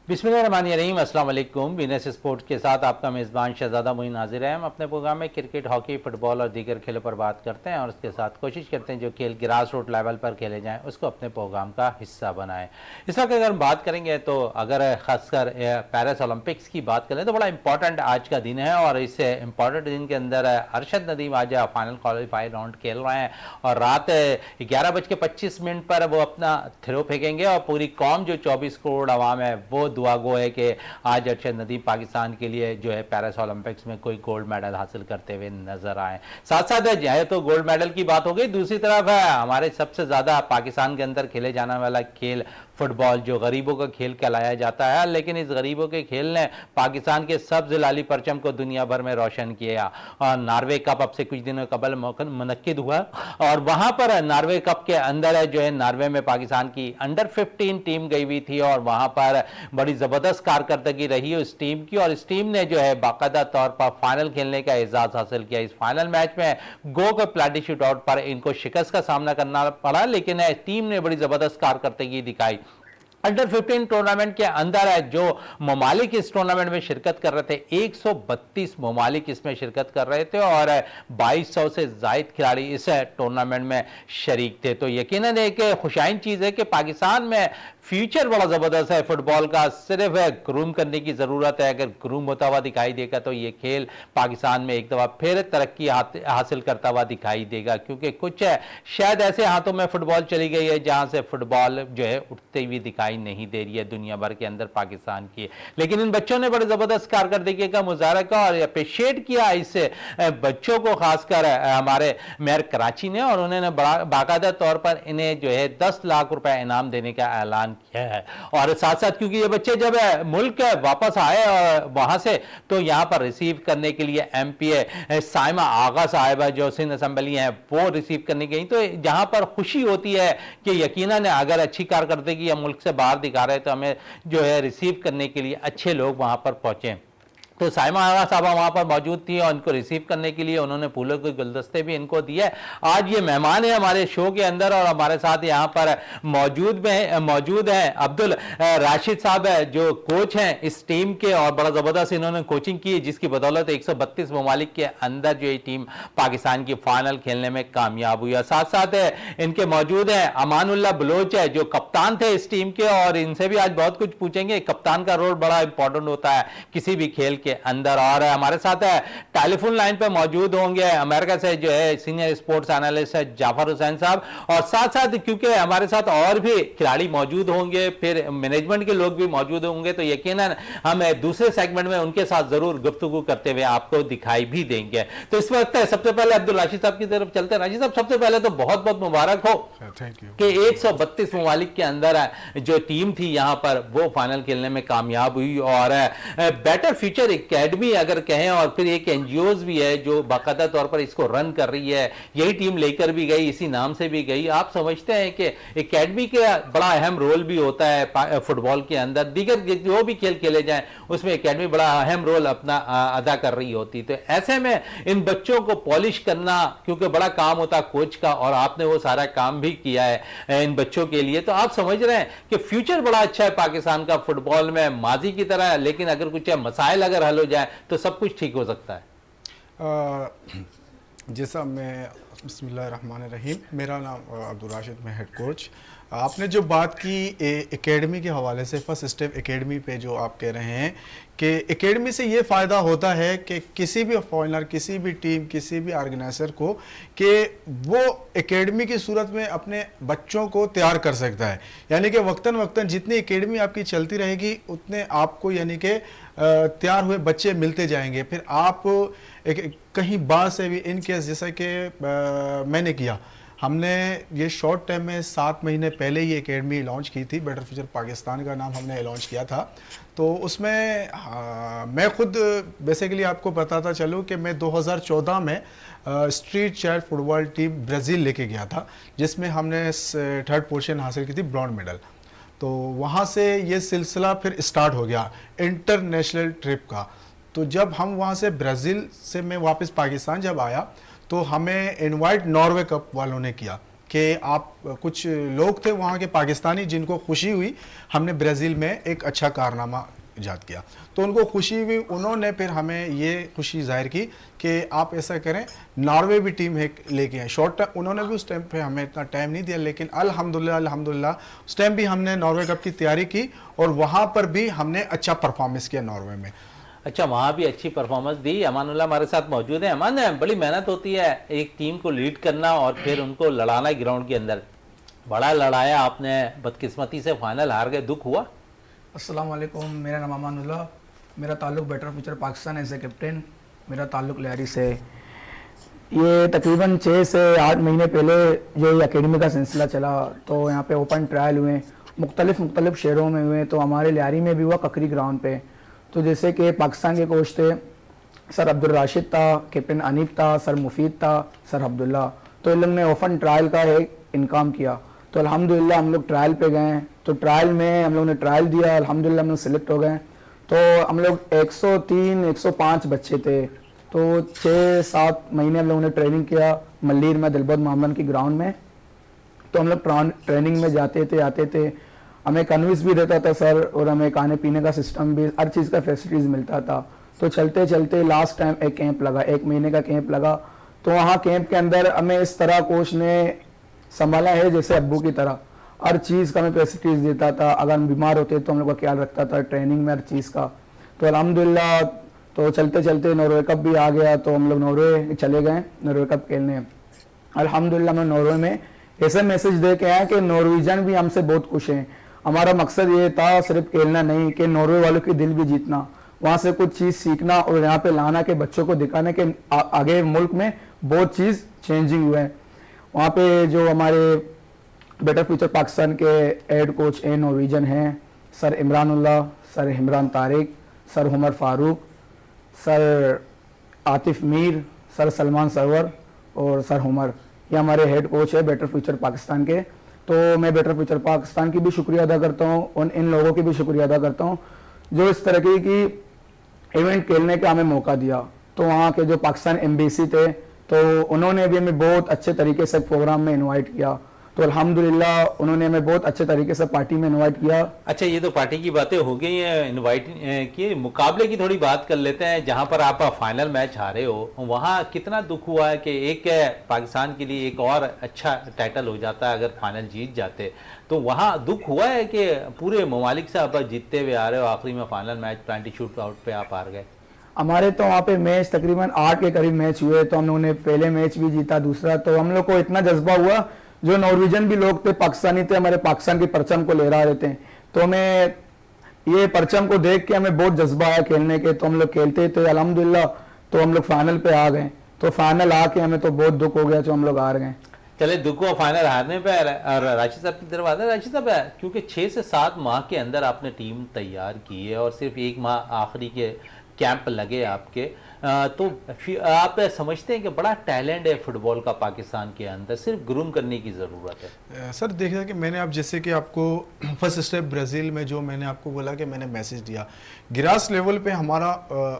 बिस्मिल्लाहिर्रहमानिर्रहीम, अस्सलाम वालेकुम। बीएनएस स्पोर्ट्स के साथ आपका मेज़बान शहजादा मोइन हाजिर है। हम अपने प्रोग्राम में क्रिकेट, हॉकी, फुटबॉल और दीगर खेलों पर बात करते हैं और उसके साथ कोशिश करते हैं जो खेल ग्रास रूट लेवल पर खेले जाएं उसको अपने प्रोग्राम का हिस्सा बनाएं। इस वक्त अगर हम बात करेंगे तो अगर ख़ासकर पेरिस ओलंपिक्स की बात करें तो बड़ा इंपॉर्टेंट आज का दिन है और इस इंपॉर्टेंट दिन के अंदर अरशद नदीम आज फाइनल क्वालिफाई राउंड खेल रहे हैं और रात 11:25 पर वो अपना थ्रो फेंकेंगे और पूरी कौम जो 24 करोड़ आवाम है वो दुआ गो है कि आज अरशद नदीम पाकिस्तान के लिए जो है पेरिस ओलंपिक्स में कोई गोल्ड मेडल हासिल करते हुए नजर आए। साथ साथ है तो गोल्ड मेडल की बात हो गई, दूसरी तरफ है हमारे सबसे ज्यादा पाकिस्तान के अंदर खेले जाने वाला खेल फुटबॉल जो गरीबों का खेल कहलाया जाता है, लेकिन इस गरीबों के खेल ने पाकिस्तान के सब्ज लाली परचम को दुनिया भर में रोशन किया और नार्वे कप अब से कुछ दिनों कबल मुनक्किद हुआ और वहां पर नार्वे कप के अंदर जो है नार्वे में पाकिस्तान की अंडर 15 टीम गई हुई थी और वहां पर बड़ी जबरदस्त कारकर्दगी रही है उस टीम की और इस टीम ने जो है बाकायदा तौर पर फाइनल खेलने का एजाज हासिल किया। इस फाइनल मैच में गो के प्लेटी शूट आउट पर इनको शिकस्त का सामना करना पड़ा, लेकिन टीम ने बड़ी जबरदस्त कारकर्दगी दिखाई। अंडर 15 टूर्नामेंट के अंदर है जो ममालिक इस टूर्नामेंट में शिरकत कर रहे थे, 132 ममालिक इसमें शिरकत कर रहे थे और 2200 से जायद खिलाड़ी इस टूर्नामेंट में शरीक थे। तो यकीनन एक खुशाइन चीज है कि पाकिस्तान में फ्यूचर बड़ा जबरदस्त है फुटबॉल का, सिर्फ ग्रूम करने की जरूरत है। अगर ग्रूम होता हुआ दिखाई देगा तो ये खेल पाकिस्तान में एक दफा फिर तरक्की हासिल करता हुआ दिखाई देगा, क्योंकि कुछ शायद ऐसे हाथों में फुटबॉल चली गई है जहां से फुटबॉल जो है उठते हुए दिखाई नहीं दे रही है दुनिया भर के अंदर पाकिस्तान की। लेकिन इन बच्चों ने बड़े जबरदस्त कारकर्दगी का मुजाहरा किया और अप्रिशिएट किया इस बच्चों को, खासकर हमारे मेयर कराची ने, और उन्होंने बाकायदा तौर पर इन्हें जो है 10 लाख रुपए इनाम देने का ऐलान किया है। और साथ साथ क्योंकि ये बच्चे जब मुल्क वापस आए और वहां से तो यहां पर रिसीव करने के लिए एमपीए साइमा आगा साहिबा जो सिंध असेंबली है वो रिसीव करने गई, तो जहां पर खुशी होती है कि यकीनन अगर अच्छी कारकर्दगी या मुल्क से बाहर दिखा रहे तो हमें जो है रिसीव करने के लिए अच्छे लोग वहां पर पहुंचे। तो साइमा आगा साहबा वहां पर मौजूद थी और इनको रिसीव करने के लिए उन्होंने फूलों के गुलदस्ते भी इनको दिए। आज ये मेहमान है हमारे शो के अंदर और हमारे साथ यहाँ पर मौजूद हैं अब्दुल राशिद साहब है जो कोच हैं इस टीम के और बड़ा जबरदस्त इन्होंने कोचिंग की जिसकी बदौलत 132 ममालिक के अंदर जो ये टीम पाकिस्तान की फाइनल खेलने में कामयाब हुई है। साथ साथ इनके मौजूद है अमानुल्लाह बलोच है जो कप्तान थे इस टीम के और इनसे भी आज बहुत कुछ पूछेंगे। कप्तान का रोल बड़ा इंपॉर्टेंट होता है किसी भी खेल के अंदर। और हमारे साथ टेलीफोन लाइन पे मौजूद होंगे अमेरिका से जो है सीनियर स्पोर्ट्स एनालिस्ट है जाफर हुसैन साहब, और साथ साथ क्योंकि हमारे साथ और भी खिलाड़ी मौजूद होंगे, फिर मैनेजमेंट के लोग भी मौजूद होंगे, तो यकीनन हम दूसरे सेगमेंट में उनके साथ जरूर गुफ्तगू करते हुए आपको दिखाई भी देंगे। तो इस वक्त सबसे पहले अब्दुल राशिद साहब की तरफ चलते हैं। राशिद साहब, सबसे पहले तो बहुत बहुत मुबारक हो कि 132 ममालिक के अंदर जो टीम थी यहां पर वो फाइनल खेलने में कामयाब हुई और बेटर फ्यूचर एकेडमी अगर कहें और फिर एक एनजीओज भी है जो बाकायदा तौर पर इसको रन कर रही है, यही टीम लेकर भी गई, इसी नाम से भी गई। आप समझते हैं कि एकेडमी का बड़ा अहम रोल भी होता है फुटबॉल के अंदर, दीगर जो भी खेल खेले जाएं उसमें एकेडमी बड़ा अहम रोल अपना अदा कर रही होती। तो ऐसे में इन बच्चों को पॉलिश करना क्योंकि बड़ा काम होता कोच का और आपने वो सारा काम भी किया है इन बच्चों के लिए, तो आप समझ रहे हैं कि फ्यूचर बड़ा अच्छा है पाकिस्तान का फुटबॉल में माजी की तरह, लेकिन अगर कुछ मसाइल अगर हल हो जाए तो सब कुछ ठीक हो सकता है। जैसा मैं बिस्मिल्लाहिर्रहमानिर्रहीम, मेरा नाम अब्दुल राशिद, मैं हेड कोच। आपने जो बात की एकेडमी के हवाले से, फर्स्ट स्टेप एकेडमी पे जो आप कह रहे हैं कि एकेडमी से ये फ़ायदा होता है कि किसी भी फॉरेनर, किसी भी टीम, किसी भी ऑर्गेनाइजर को कि वो एकेडमी की सूरत में अपने बच्चों को तैयार कर सकता है। यानी कि वक्तन वक्तन जितनी एकेडमी आपकी चलती रहेगी उतने आपको यानी कि तैयार हुए बच्चे मिलते जाएंगे। फिर आप कहीं बाहर से भी इन केस जैसा कि मैंने किया, हमने ये शॉर्ट टाइम में 7 महीने पहले ये एकेडमी लॉन्च की थी, बेटर फ्यूचर पाकिस्तान का नाम हमने लॉन्च किया था। तो उसमें मैं खुद बेसिकली आपको बताता चलूँ कि मैं 2014 में street child football team Brazil लेके गया था जिसमें हमने 3rd पोजीशन हासिल की थी, ब्रॉन्ज मेडल। तो वहाँ से ये सिलसिला फिर स्टार्ट हो गया इंटरनेशनल ट्रिप का। तो जब हम वहाँ से ब्राज़ील से मैं वापस पाकिस्तान जब आया तो हमें इनवाइट नॉर्वे कप वालों ने किया कि आप कुछ लोग थे वहाँ के पाकिस्तानी जिनको खुशी हुई हमने ब्राज़ील में एक अच्छा कारनामा ईजाद किया, तो उनको खुशी हुई, उन्होंने फिर हमें ये खुशी जाहिर की कि आप ऐसा करें, नॉर्वे भी टीम है लेके आए। शॉर्ट टाइम उन्होंने भी उस टाइम पे हमें इतना टाइम नहीं दिया, लेकिन अल्हम्दुलिल्लाह उस टाइम भी हमने नॉर्वे कप की तैयारी की और वहाँ पर भी हमने अच्छा परफॉर्मेंस किया नॉर्वे में। अच्छा, वहाँ भी अच्छी परफॉर्मेंस दी। अमानुल्लाह हमारे साथ मौजूद है। अमान, बड़ी मेहनत होती है एक टीम को लीड करना और फिर उनको लड़ाना ग्राउंड के अंदर। बड़ा लड़ाया आपने, बदकिस्मती से फाइनल हार गए, दुख हुआ? अस्सलाम वालेकुम, मेरा नाम अमानुल्लाह, मेरा ताल्लुक़ better future Pakistan as a captain, मेरा ताल्लुक़ लियारी से। ये तकरीबन 6 से 8 महीने पहले जो ये अकेडमी का सिलसिला चला, तो यहाँ पे ओपन ट्रायल हुए, मुख्तलिफ शहरों में हुए, तो हमारे लियारी में भी हुआ ककरी ग्राउंड पे। तो जैसे कि पाकिस्तान के कोच थे सर अब्दुल राशिद था, कैप्टन अनीफ था, सर मुफीद था, सर अब्दुल्ला, तो इन लोग ने ओपन ट्रायल का एक इनकाम किया। तो अल्हम्दुलिल्लाह हम लोग ट्रायल पे गए, तो ट्रायल में हम लोग ने ट्रायल दिया, अल्हम्दुलिल्लाह हम लोग सिलेक्ट हो गए। तो हम लोग 103-105 बच्चे थे, तो 6-7 महीने हम लोगों ने ट्रेनिंग किया मल्लीर में, दिलबद मोहम्मद की ग्राउंड में। तो हम लोग ट्रेनिंग में जाते थे, आते थे, हमें कन्विंस भी रहता था सर, और हमें खाने पीने का सिस्टम भी, हर चीज़ का फैसिलिटीज़ मिलता था। तो चलते चलते लास्ट टाइम एक कैंप लगा, 1 महीने का कैंप लगा। तो वहाँ कैंप के अंदर हमें इस तरह कोच ने संभाला है जैसे अब्बू की तरह, हर चीज़ का हमें फैसिलिटीज़ देता था। अगर हम बीमार होते तो हम लोग का ख्याल रखता था, ट्रेनिंग में हर चीज़ का। तो अल्हम्दुलिल्लाह तो चलते चलते नॉर्वे कप भी आ गया, तो हम लोग नॉर्वे चले गए नॉर्वे कप खेलने। अल्हम्दुलिल्लाह मैं नॉर्वे में ऐसे मैसेज दे के आया कि नॉर्वेजन भी हमसे बहुत खुश हैं। हमारा मकसद ये था सिर्फ खेलना नहीं, कि नॉर्वे वालों की दिल भी जीतना, वहाँ से कुछ चीज़ सीखना और यहाँ पे लाना के बच्चों को दिखाने के आगे मुल्क में बहुत चीज़ चेंजिंग हुए हैं। वहाँ पे जो हमारे बेटर फ्यूचर पाकिस्तान के हेड कोच ए नॉर्वेजन हैं, sir Imranullah, sir Imran Tariq, sir Umar Farooq, sir Atif Mir, sir Salman Sarwar और सर उमर, ये हमारे हेड कोच है बेटर फ्यूचर पाकिस्तान के। तो मैं बेटर फ्यूचर पाकिस्तान की भी शुक्रिया अदा करता हूँ और इन लोगों की भी शुक्रिया अदा करता हूँ जो इस तरह की इवेंट खेलने का हमें मौका दिया। तो वहाँ के जो पाकिस्तान एम्बेसी थे, तो उन्होंने भी हमें बहुत अच्छे तरीके से प्रोग्राम में इनवाइट किया। तो अल्हम्दुलिल्लाह उन्होंने हमें बहुत अच्छे तरीके से पार्टी में इनवाइट किया। अच्छा, ये तो पार्टी की बातें हो गई हैं, इनवाइट की। मुकाबले की थोड़ी बात कर लेते हैं। जहां पर आप फाइनल मैच हारे हो, वहां कितना दुख हुआ है कि एक पाकिस्तान के लिए एक और अच्छा टाइटल हो जाता अगर फाइनल जीत जाते, तो वहां दुख हुआ है कि पूरे ममालिक से आप जीतते हुए आ रहे हो, आखिरी में final match penalty shoot out पे आप हार गए? हमारे तो वहाँ पे मैच तकरीबन 8 के करीब मैच हुए, तो हम लोगों ने पहले मैच भी जीता, दूसरा। तो हम लोग को इतना जज्बा हुआ, जो नॉर्वेजन भी लोग थे, पाकिस्तानी थे, हमारे पाकिस्तान के परचम को लहरा रहे थे, तो हमें ये परचम को देख के हमें बहुत जज्बा आया खेलने के। तो हम लोग खेलते थे अल्हम्दुलिल्लाह, तो हम लोग फाइनल पे आ गए। तो फाइनल आके हमें तो बहुत दुख हो गया, तो हम लोग हार गए। चले, दुख हुआ फाइनल हारने पे। और राशिद साहब की तरफ आता है। राशिद साहब, क्योंकि 6 से 7 माह के अंदर आपने टीम तैयार की है और सिर्फ 1 माह आखिरी के कैंप लगे आपके, तो आप समझते हैं कि बड़ा टैलेंट है फुटबॉल का पाकिस्तान के अंदर, सिर्फ ग्रूम करने की ज़रूरत है? सर देखिए कि मैंने आप जैसे कि आपको फर्स्ट स्टेप ब्राज़ील में जो मैंने आपको बोला कि मैंने मैसेज दिया, ग्रास लेवल पे हमारा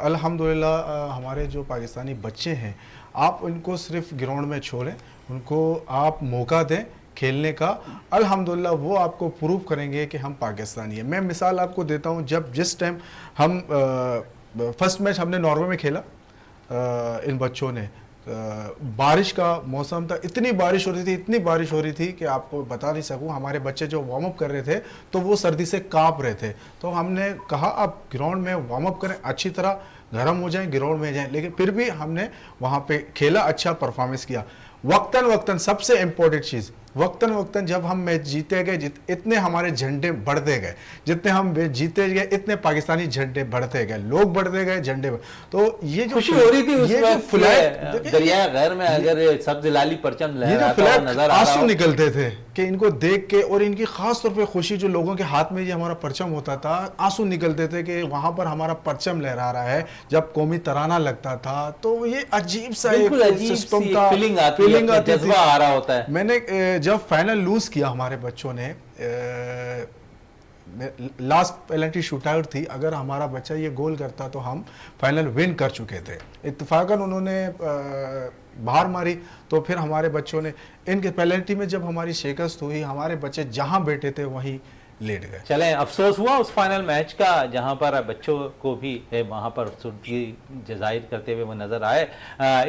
अल्हम्दुलिल्लाह हमारे जो पाकिस्तानी बच्चे हैं, आप उनको सिर्फ ग्राउंड में छोड़ें, उनको आप मौका दें खेलने का, अल्हम्दुलिल्लाह वो आपको प्रूव करेंगे कि हम पाकिस्तानी हैं। मैं मिसाल आपको देता हूँ, जिस टाइम हम फर्स्ट मैच हमने नॉर्वे में खेला, इन बच्चों ने, बारिश का मौसम था, इतनी बारिश हो रही थी कि आपको बता नहीं सकूं। हमारे बच्चे जो वार्म अप कर रहे थे तो वो सर्दी से कांप रहे थे। तो हमने कहा आप ग्राउंड में वार्म अप करें, अच्छी तरह गर्म हो जाएं, ग्राउंड में जाएं, लेकिन फिर भी हमने वहाँ पे खेला, अच्छा परफॉर्मेंस किया। वक्तन सबसे इम्पोर्टेंट चीज़, वक्तन जब हम मैच जीते गए, इतने हमारे झंडे बढ़ते गए, जितने हम जीते गए इतने पाकिस्तानी झंडे बढ़ते गए, लोग बढ़ते गए, झंडे। तो ये जो खुशी हो रही थी उस वक्त, दरिया गैर में अगर सब्ज लाली परचम लहराता नजर आंसू निकलते थे कि इनको देख के, और इनकी खास तौर पे खुशी, जो लोगों के हाथ में ये हमारा परचम होता था, आंसू निकलते थे कि वहां पर हमारा परचम लहरा रहा है। जब कौमी तराना लगता था तो ये अजीब सा सिस्टम का फीलिंग आती थी, आ रहा होता है। मैंने जब फाइनल लूज किया हमारे बच्चों ने, लास्ट पेनल्टी शूट आउट थी, अगर हमारा बच्चा ये गोल करता तो हम फाइनल विन कर चुके थे। इत्तेफाकन उन्होंने बाहर मारी, तो फिर हमारे बच्चों ने इनके पेनल्टी में जब हमारी शिकस्त हुई, हमारे बच्चे जहां बैठे थे वहीं लेट गए। चलें, अफसोस हुआ उस फाइनल मैच का जहां पर बच्चों को भी वहां पर सुर्खी जाहिर करते हुए वो नजर आए।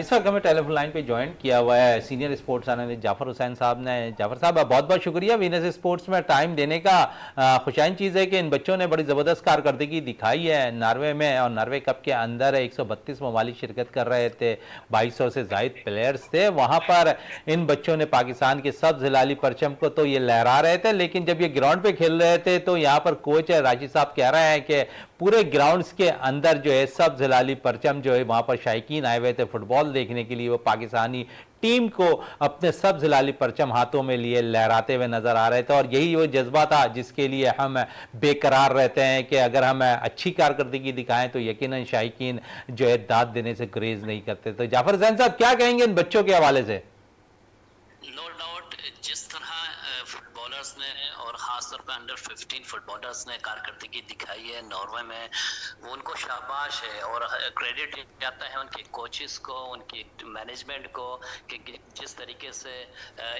इस वक्त हमें टेलीफोन लाइन पे ज्वाइन किया हुआ है senior sports analyst Jafar Hussain sahab ने। जाफर साहब, बहुत बहुत शुक्रिया वीनस स्पोर्ट्स में टाइम देने का। खुशाइन चीज़ है कि इन बच्चों ने बड़ी ज़बरदस्त कारकर्दगी दिखाई है नॉर्वे में, और नॉर्वे कप के अंदर 132 ममालिक शिरकत कर रहे थे, 2200 से ज़ायद प्लेयर्स थे वहाँ पर। इन बच्चों ने पाकिस्तान के सब्ज़ हिलाली परचम को तो ये लहरा रहे थे, लेकिन जब ये ग्राउंड पे खेल रहे थे तो यहाँ पर कोच राशिद साहब कह रहे हैं कि पूरे ग्राउंड्स के अंदर जो है सब्ज़ हिलाली परचम जो है वहाँ पर शायकीन आए हुए थे फुटबॉल देखने के लिए। वो पाकिस्तानी टीम को अपने सब्ज़ हिलाली परचम हाथों में लिए लहराते हुए नजर आ रहे थे, और यही वो जज्बा था जिसके लिए हम बेकरार रहते हैं कि अगर हम अच्छी कारकर्दगी दिखाएं तो यकीनन शायकीन जो है दाद देने से गुरेज नहीं करते। तो जाफर हुसैन साहब क्या कहेंगे इन बच्चों के हवाले से? नो डाउट, जिस तरह फुटबॉलर्स ने और खासतौर पर अंडर 15 फुटबॉलर्स ने कारकर्दगी दिखाई है नॉर्वे में, वो उनको शाबाश है और क्रेडिट जाता है उनके कोचेस को, उनकी मैनेजमेंट को, कि जिस तरीके से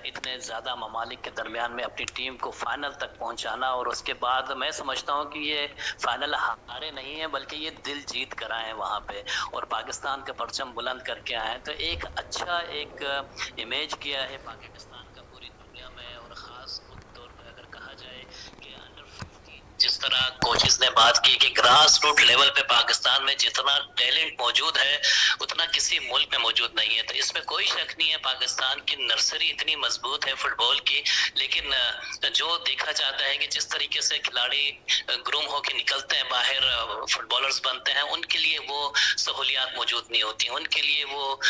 इतने ज़्यादा ममालिक के दरमियान में अपनी टीम को फाइनल तक पहुंचाना। और उसके बाद मैं समझता हूं कि ये फाइनल हारे नहीं है बल्कि ये दिल जीत कर आए हैं वहाँ पे और पाकिस्तान का परचम बुलंद करके आए हैं। तो एक अच्छा एक इमेज किया है पाकिस्तान का पूरी दुनिया में। और ख़ास तौर पर अगर कहा जाए कि अंडर 15 जिस तरह कोचेस ने बात की कि ग्रास रूट लेवल पे पाकिस्तान में जितना टैलेंट मौजूद है उतना किसी मुल्क में मौजूद नहीं है, तो इसमें कोई शक नहीं है पाकिस्तान की नर्सरी इतनी मजबूत है फुटबॉल की। लेकिन जो देखा जाता है कि जिस तरीके से खिलाड़ी ग्रूम होकर निकलते हैं बाहर, फुटबॉलर्स बनते हैं, उनके लिए वो सहूलियात मौजूद नहीं होती, उनके लिए वो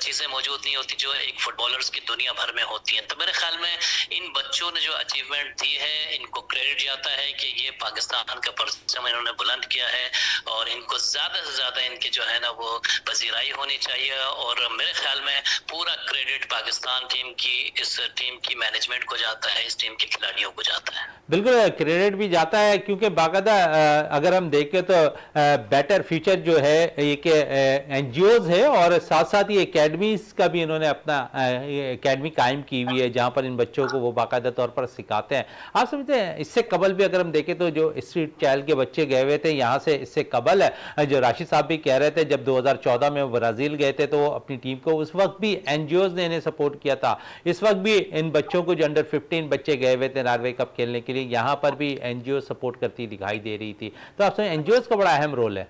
चीज़ें मौजूद नहीं होती जो एक फुटबॉलर्स की दुनिया भर में होती हैं। तो मेरे ख्याल में इन बच्चों ने जो अचीवमेंट दी है इनको क्रेडिट जाता है कि ये पाकिस्तान का परचम इन्होंने बुलंद किया है और इनको ज़्यादा से ज़्यादा इनकी जो है ना वो पजीराई होनी चाहिए। और मेरे ख्याल में पूरा क्रेडिट पाकिस्तान टीम की, इस टीम की मैनेजमेंट को जाता है, इस टीम के खिलाड़ियों को जाता है। बिल्कुल क्रेडिट भी जाता है, क्योंकि बाकायदा अगर हम देखें तो बेटर फ्यूचर जो है एक एनजीओज है और साथ साथ ही एकेडमीज का भी इन्होंने अपना एकेडमी कायम की हुई है जहां पर इन बच्चों को वो बाकायदा तौर पर सिखाते हैं। आप समझते हैं इससे कबल भी अगर हम देखें तो जो स्ट्रीट चाइल्ड के बच्चे गए हुए थे यहाँ से, इससे कबल है जो राशिद साहब भी कह रहे थे जब 2014 में ब्राज़ील गए थे तो अपनी टीम को उस वक्त भी एनजीओज ने इन्हें सपोर्ट किया था। इस वक्त भी इन बच्चों को जो अंडर 15 बच्चे गए हुए थे नॉर्वे कप खेलने के लिए, यहाँ पर भी एनजीओ सपोर्ट करती दिखाई दे रही थी। तो आप समझे एनजीओज का बड़ा अहम रोल है।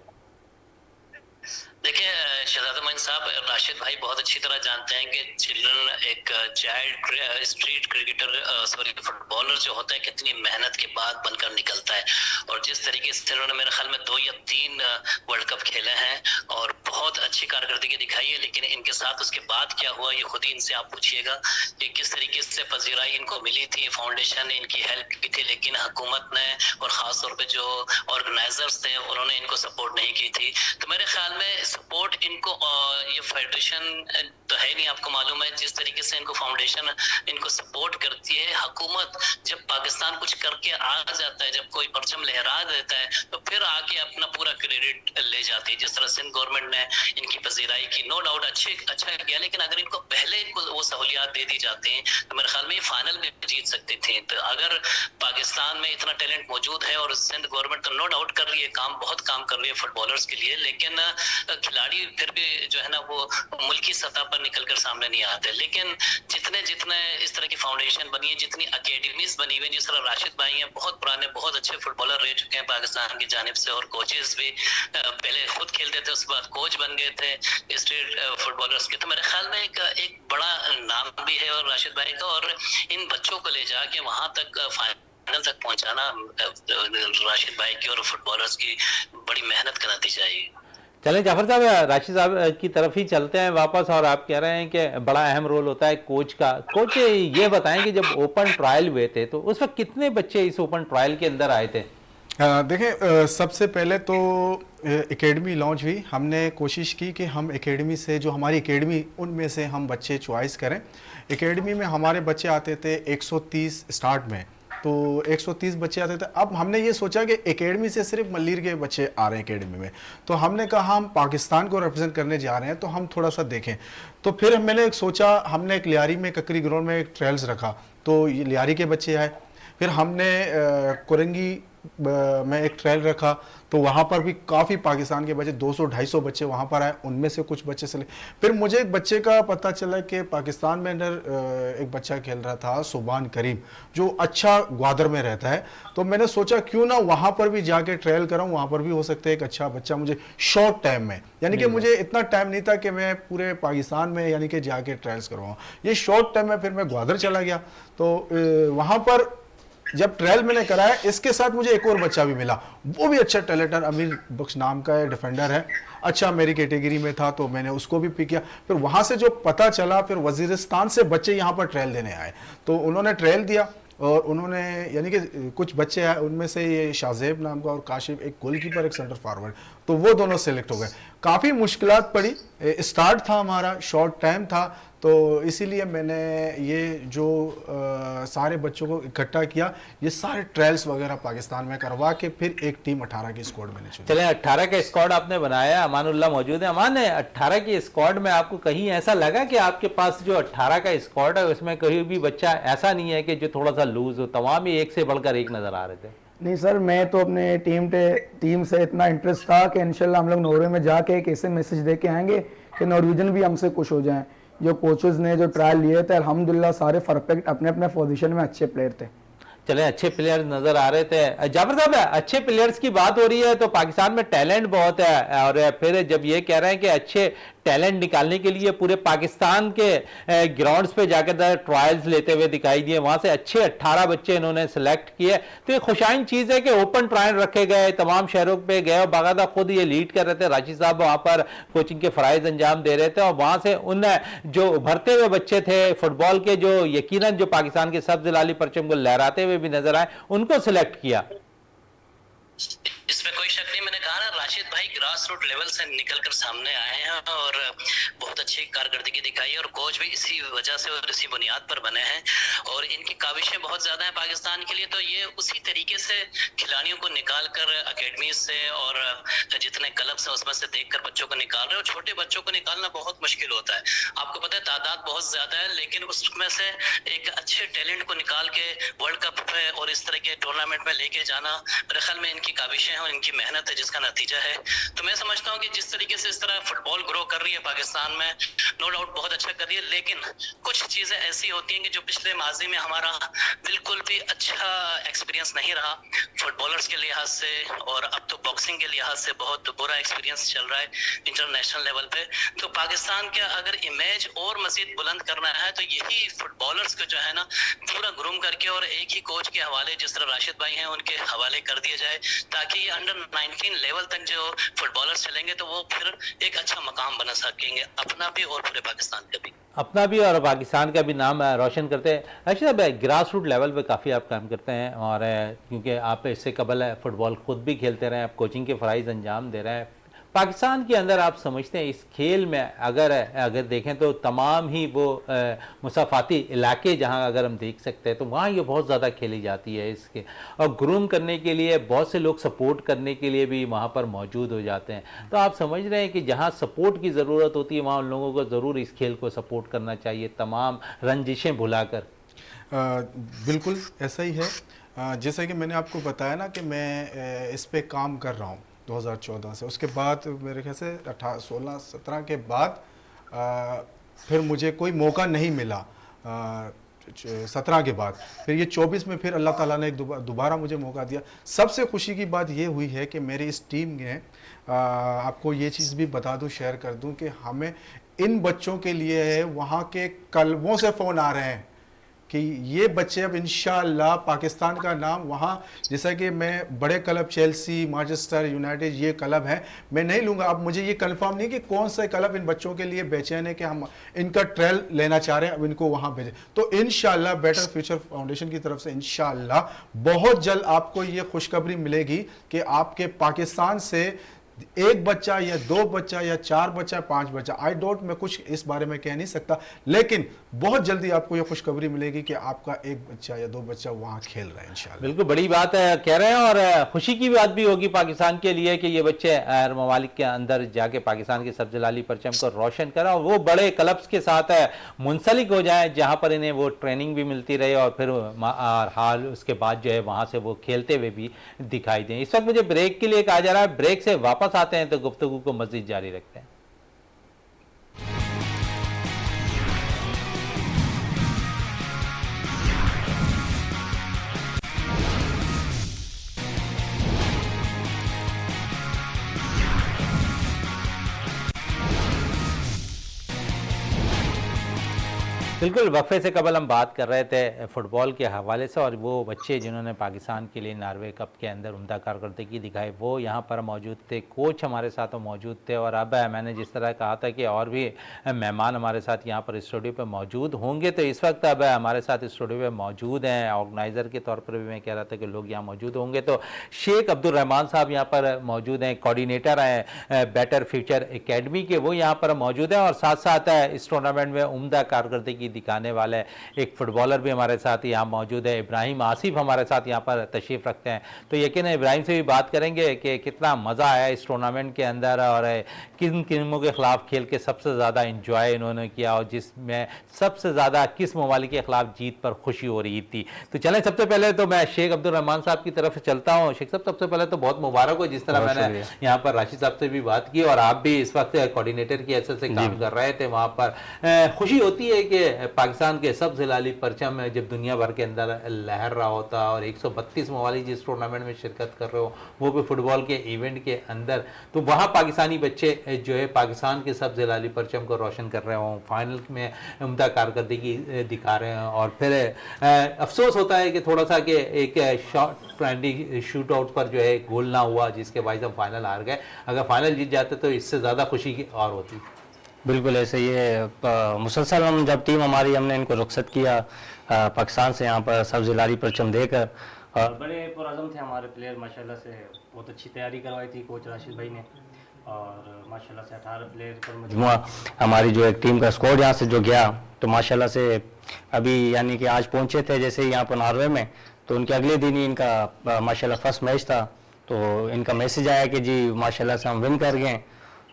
देखिए शहजाद मोइन साहब, राशिद भाई बहुत अच्छी तरह जानते हैं कि चिल्ड्रन एक child street cricketer sorry footballer जो होता है कितनी मेहनत के बाद बनकर निकलता है। और जिस तरीके से उन्होंने मेरे ख्याल में 2 या 3 वर्ल्ड कप खेले हैं और बहुत अच्छी कारकर्दगी दिखाई है, लेकिन इनके साथ उसके बाद क्या हुआ ये खुद ही इनसे आप पूछिएगा कि किस तरीके से पजीराई इनको मिली थी, फाउंडेशन ने इनकी हेल्प की थी, लेकिन हुकूमत ने और ख़ास तौर पर जो ऑर्गेनाइजर्स थे उन्होंने इनको सपोर्ट नहीं की थी। तो मेरे ख्याल में सपोर्ट इनको ये फेडरेशन तो है नहीं, आपको मालूम है जिस तरीके से इनको फाउंडेशन इनको सपोर्ट करती है। हुकूमत जब पाकिस्तान कुछ करके आ जाता है, जब कोई परचम लहरा देता है तो फिर आके अपना पूरा क्रेडिट ले जाती है। जिस तरह सिंध गवर्नमेंट ने इनकी पजीराई की, नो डाउट अच्छा किया, लेकिन अगर इनको पहले इनको वो सहूलियात दे दी जाती हैं तो मेरे ख्याल में ये फाइनल में जीत सकते थे। तो अगर पाकिस्तान में इतना टैलेंट मौजूद है और सिंध गवर्नमेंट तो नो डाउट कर रही है, बहुत काम कर रही है फुटबॉलर्स के लिए, लेकिन खिलाड़ी फिर भी जो है ना वो मुल्की सतह पर निकलकर सामने नहीं आते। लेकिन जितने इस तरह की फाउंडेशन बनी है, जितनी अकेडमीज बनी हुई, जिस तरह राशिद भाई हैं बहुत पुराने बहुत अच्छे फुटबॉलर रह चुके हैं पाकिस्तान की जानिब से, और कोचेस भी पहले खुद खेलते थे उसके बाद कोच बन गए थे स्ट्रीट फुटबॉलर्स के। तो मेरे ख्याल में एक बड़ा नाम भी है और राशिद भाई का, और इन बच्चों को ले जाके वहां तक फाइनल तक पहुंचाना राशिद भाई की और फुटबॉलर्स की बड़ी मेहनत का नतीजा है। चलें जाफर साहब, राशिद साहब की तरफ ही चलते हैं वापस, और आप कह रहे हैं कि बड़ा अहम रोल होता है कोच का। कोच ये बताएं कि जब ओपन ट्रायल हुए थे तो उस वक्त कितने बच्चे इस ओपन ट्रायल के अंदर आए थे? देखें, सबसे पहले तो एकेडमी लॉन्च हुई, हमने कोशिश की कि हम एकेडमी से जो हमारी एकेडमी उनमें से हम बच्चे चॉइस करें। एकेडमी में हमारे बच्चे आते थे 130 स्टार्ट में, तो 130 बच्चे आते थे। अब हमने ये सोचा कि एकेडमी से सिर्फ मल्लीर के बच्चे आ रहे हैं एकेडमी में, तो हमने कहा हम पाकिस्तान को रिप्रेजेंट करने जा रहे हैं तो हम थोड़ा सा देखें। तो फिर मैंने एक सोचा, हमने एक लियारी में ककरी ग्राउंड में एक ट्रायल्स रखा, तो ये लियारी के बच्चे आए। फिर हमने कोरंगी में एक ट्रायल रखा, तो वहाँ पर भी काफ़ी पाकिस्तान के बच्चे 200-250 बच्चे वहाँ पर आए, उनमें से कुछ बच्चे चले। फिर मुझे एक बच्चे का पता चला कि पाकिस्तान में अंदर एक बच्चा खेल रहा था सुबान करीम, जो अच्छा ग्वादर में रहता है। तो मैंने सोचा क्यों ना वहाँ पर भी जाके ट्रायल कराऊँ, वहाँ पर भी हो सकता है एक अच्छा बच्चा मुझे शॉर्ट टाइम में, यानी कि मुझे इतना टाइम नहीं था कि मैं पूरे पाकिस्तान में यानी कि जाके ट्रायल्स करवाऊँ, ये शॉर्ट टाइम में। फिर मैं ग्वादर चला गया, तो वहाँ पर जब ट्रायल मैंने कराया, इसके साथ मुझे एक और बच्चा भी मिला, वो भी अच्छा टैलेंटर, अमीर बख्श नाम का है, डिफेंडर है, अच्छा मेरी कैटेगरी में था, तो मैंने उसको भी पिक किया। फिर वहाँ से जो पता चला, फिर वजीरिस्तान से बच्चे यहाँ पर ट्रायल देने आए, तो उन्होंने ट्रायल दिया और उन्होंने यानी कि कुछ बच्चे आए, उनमें से ये शाहजेब नाम का और काशिफ, एक गोलकीपर एक सेंटर फॉरवर्ड, तो वो दोनों सेलेक्ट हो गए। काफ़ी मुश्किलात पड़ी, स्टार्ट था हमारा, शॉर्ट टाइम था, तो इसीलिए मैंने ये जो सारे बच्चों को इकट्ठा किया, ये सारे ट्रायल्स वगैरह पाकिस्तान में करवा के फिर एक टीम 18 की स्क्वाड मैंने चुनी। चले 18 का स्क्वाड आपने बनाया, अमानुल्लाह मौजूद है। अमान, 18 की स्क्वाड में आपको कहीं ऐसा लगा कि आपके पास जो 18 का स्क्वाड है उसमें कहीं भी बच्चा ऐसा नहीं है कि जो थोड़ा सा लूज हो, तमाम ही एक से बढ़कर एक नजर आ रहे थे? नहीं सर, मैं तो अपने टीम से इतना इंटरेस्ट था कि इंशाल्लाह हम लोग नॉर्वे में जाके एक ऐसे मैसेज दे के आएंगे कि नॉर्वेजन भी हमसे खुश हो जाएं। जो कोचेस ने जो ट्रायल लिए थे, अल्हम्दुलिल्लाह सारे परफेक्ट अपने अपने पोजीशन में अच्छे प्लेयर थे। चले अच्छे प्लेयर नजर आ रहे थे। जाफर साहब, अच्छे प्लेयर्स की बात हो रही है तो पाकिस्तान में टैलेंट बहुत है, और फिर जब ये कह रहे हैं कि अच्छे टैलेंट निकालने के लिए पूरे पाकिस्तान के ग्राउंड्स पे जाकर ट्रायल्स लेते हुए दिखाई दिए, वहां से अच्छे 18 बच्चे इन्होंने सेलेक्ट किए, तो ये खुशाइन चीज है कि ओपन ट्रायल रखे गए, तमाम शहरों पे गए और बाकायदा खुद ये लीड कर रहे थे। राशिद साहब वहां पर कोचिंग के फराइज अंजाम दे रहे थे और वहां से उन जो उभरते हुए बच्चे थे फुटबॉल के, जो यकीनन जो पाकिस्तान के सब्ज लाली परचम को लहराते हुए भी नजर आए, उनको सिलेक्ट किया। इसमें कोई शक नहीं, मैंने कहा ना, राशिद भाई ग्रास रूट लेवल से निकलकर सामने आए हैं और बहुत अच्छी कारकर्दगी दिखाई है, और कोच भी इसी वजह से और इसी बुनियाद पर बने हैं, और इनकी काविशें बहुत ज्यादा हैं पाकिस्तान के लिए। तो ये उसी तरीके से खिलाड़ियों को निकाल कर अकेडमी से और जितने क्लब से उसमें से देखकर बच्चों को निकाल रहे हैं, और छोटे बच्चों को निकालना बहुत मुश्किल होता है। आपको पता है तादाद बहुत ज्यादा है, लेकिन उसमें से एक अच्छे टैलेंट को निकाल के वर्ल्ड कप पे और इस तरह के टूर्नामेंट में लेके जाना, मेरे ख्याल में इनकी काविशें हैं और इनकी मेहनत है जिसका नतीजा है। तो मैं समझता हूँ कि जिस तरीके से इस तरह फुटबॉल ग्रो कर रही है पाकिस्तान में, नो डाउट बहुत अच्छा कर रही है, लेकिन कुछ चीजें ऐसी होती हैं कि जो पिछले माजी में हमारा बिल्कुल भी अच्छा एक्सपीरियंस नहीं रहा फुटबॉलर्स के लिहाज से, और अब तो बॉक्सिंग के लिहाज से बहुत बुरा एक्सपीरियंस चल रहा है इंटरनेशनल लेवल पे। तो पाकिस्तान का अगर इमेज और मजीद बुलंद करना है तो यही फुटबॉलर्स को जो है ना पूरा ग्रूम करके और एक ही कोच के हवाले, जिस तरह राशिद भाई हैं उनके हवाले कर दिया जाए, ताकि ये अंडर 19 लेवल तक जो फुटबॉलर्स चलेंगे तो वो फिर एक अच्छा मकाम बना सकेंगे, अपना भी और पूरे पाकिस्तान का भी, अपना भी और पाकिस्तान का भी नाम रोशन करते हैं। अच्छा, ग्रास रूट लेवल पे काफ़ी आप काम करते हैं, और क्योंकि आप इससे कबल फुटबॉल खुद भी खेलते रहे, आप कोचिंग के फ़राइज़ अंजाम दे रहे हैं, पाकिस्तान के अंदर आप समझते हैं इस खेल में अगर देखें तो तमाम ही वो मुसाफाती इलाके जहां अगर हम देख सकते हैं तो वहाँ ये बहुत ज़्यादा खेली जाती है इसके, और ग्रूम करने के लिए बहुत से लोग सपोर्ट करने के लिए भी वहाँ पर मौजूद हो जाते हैं। तो आप समझ रहे हैं कि जहाँ सपोर्ट की ज़रूरत होती है वहाँ उन लोगों को ज़रूर इस खेल को सपोर्ट करना चाहिए, तमाम रंजिशें भुलाकर। बिल्कुल ऐसा ही है। जैसा कि मैंने आपको बताया ना कि मैं इस पे काम कर रहा हूँ 2014 से, उसके बाद मेरे ख्याल से 16-17 के बाद फिर मुझे कोई मौका नहीं मिला 17 के बाद, फिर ये 24 में फिर अल्लाह ताला ने एक दोबारा मुझे मौका दिया। सबसे खुशी की बात ये हुई है कि मेरी इस टीम ने आपको ये चीज़ भी बता दूं, शेयर कर दूं कि हमें इन बच्चों के लिए वहाँ के क्लबों से फ़ोन आ रहे हैं कि ये बच्चे अब इंशाअल्लाह पाकिस्तान का नाम वहाँ, जैसा कि मैं बड़े क्लब चेल्सी, मैनचेस्टर यूनाइटेड ये क्लब हैं, मैं नहीं लूँगा। अब मुझे ये कंफर्म नहीं कि कौन सा क्लब इन बच्चों के लिए बेचैन है कि हम इनका ट्रायल लेना चाह रहे हैं, अब इनको वहाँ भेजें। तो इंशाअल्लाह बेटर फ्यूचर फाउंडेशन की तरफ से इंशाअल्लाह बहुत जल्द आपको ये खुशखबरी मिलेगी कि आपके पाकिस्तान से एक बच्चा या 2 बच्चा या 4 बच्चा 5 बच्चा, आई डोंट, मैं कुछ इस बारे में कह नहीं सकता, लेकिन बहुत जल्दी आपको यह खुशखबरी मिलेगी कि आपका एक बच्चा या 2 बच्चा वहां खेल रहा है इंशाल्लाह। बिल्कुल बड़ी बात है कह रहे हैं, और खुशी की बात भी होगी पाकिस्तान के लिए कि ये बच्चे ममालिक के अंदर जाके पाकिस्तान की सबजलाली परचम को रोशन करें और वो बड़े क्लब्स के साथ मुंसलिक हो जाएं जहां पर इन्हें वो ट्रेनिंग भी मिलती रहे और फिर हाल उसके बाद जो है वहां से वो खेलते हुए भी दिखाई दें। इस वक्त मुझे ब्रेक के लिए कहा जा रहा है, ब्रेक से वापस आते हैं तो गुफ्तगू को मज़ीद जारी रखते हैं। बिल्कुल वक्फे से कबल हम बात कर रहे थे फुटबॉल के हवाले से, और वो बच्चे जिन्होंने पाकिस्तान के लिए नॉर्वे कप के अंदर उम्दा कारकर्दगी दिखाई वो यहाँ पर मौजूद थे, कोच हमारे साथ मौजूद थे, और अब मैंने जिस तरह कहा था कि और भी मेहमान हमारे साथ यहाँ पर स्टूडियो पे मौजूद होंगे, तो इस वक्त अब हमारे साथ स्टूडियो पे मौजूद हैं। ऑर्गेनाइज़र के तौर पर भी मैं कह रहा था कि लोग यहाँ मौजूद होंगे, तो शेख अब्दुल रहमान साहब यहाँ पर मौजूद हैं, कोऑर्डिनेटर हैं बेटर फ्यूचर एकेडमी के, वो यहाँ पर मौजूद हैं, और साथ साथ इस टूर्नामेंट में उम्दा कारकर्दगी दिखाने वाले एक फुटबॉलर भी हमारे साथ यहाँ मौजूद है। इब्राहिम आसिफ हमारे साथ यहाँ पर तशरीफ़ रखते हैं, तो यकीन इब्राहिम से भी बात करेंगे कि कितना मज़ा आया इस टूर्नामेंट के अंदर और किन टीमों के ख़िलाफ़ खेल के सबसे ज़्यादा इंजॉय इन्होंने किया और जिसमें सबसे ज़्यादा किस ममालिक के ख़िलाफ़ जीत पर खुशी हो रही थी। तो चलें, सबसे पहले तो मैं शेख अब्दुल रहमान साहब की तरफ चलता हूँ। शेख साहब सबसे पहले तो बहुत मुबारक हो, जिस तरह मैंने यहाँ पर राशिद साहब से भी बात की और आप भी इस वक्त कोऑर्डिनेटर की हैसियत से काम कर रहे थे, वहाँ पर खुशी होती है कि पाकिस्तान के सब जिलाली परचम में जब दुनिया भर के अंदर लहर रहा होता और 132 ममालिक जिस टूर्नामेंट में शिरकत कर रहे हो वो भी फुटबॉल के इवेंट के अंदर, तो वहाँ पाकिस्तानी बच्चे जो है पाकिस्तान के सब जिलाली परचम को रोशन कर रहे हों, फाइनल में उम्दा कारकर्दगी दिखा रहे हैं, और फिर अफसोस होता है कि थोड़ा सा कि एक शॉर्ट पेनल्टी शूट आउट पर जो है गोल ना हुआ जिसके बाद हम फाइनल हार गए। अगर फाइनल जीत जाते तो इससे ज़्यादा खुशी और होती। बिल्कुल ऐसे ये मुसलसल हम जब टीम हमारी हमने इनको रुखसत किया पाकिस्तान से यहाँ पर सब जिलाली परचम देकर, और बड़े पुरअज़म थे हमारे प्लेयर, माशाल्लाह से बहुत अच्छी तैयारी करवाई थी कोच राशिद भाई ने, और माशाल्लाह से 18 प्लेयर पर मजमुआ हमारी जो एक टीम का स्क्वाड यहाँ से जो गया, तो माशाल्लाह से अभी यानी कि आज पहुँचे थे जैसे यहाँ पर नॉर्वे में, तो उनके अगले दिन ही इनका माशाल्लाह फर्स्ट मैच था, तो इनका मैसेज आया कि जी माशाल्लाह से हम विन कर गए।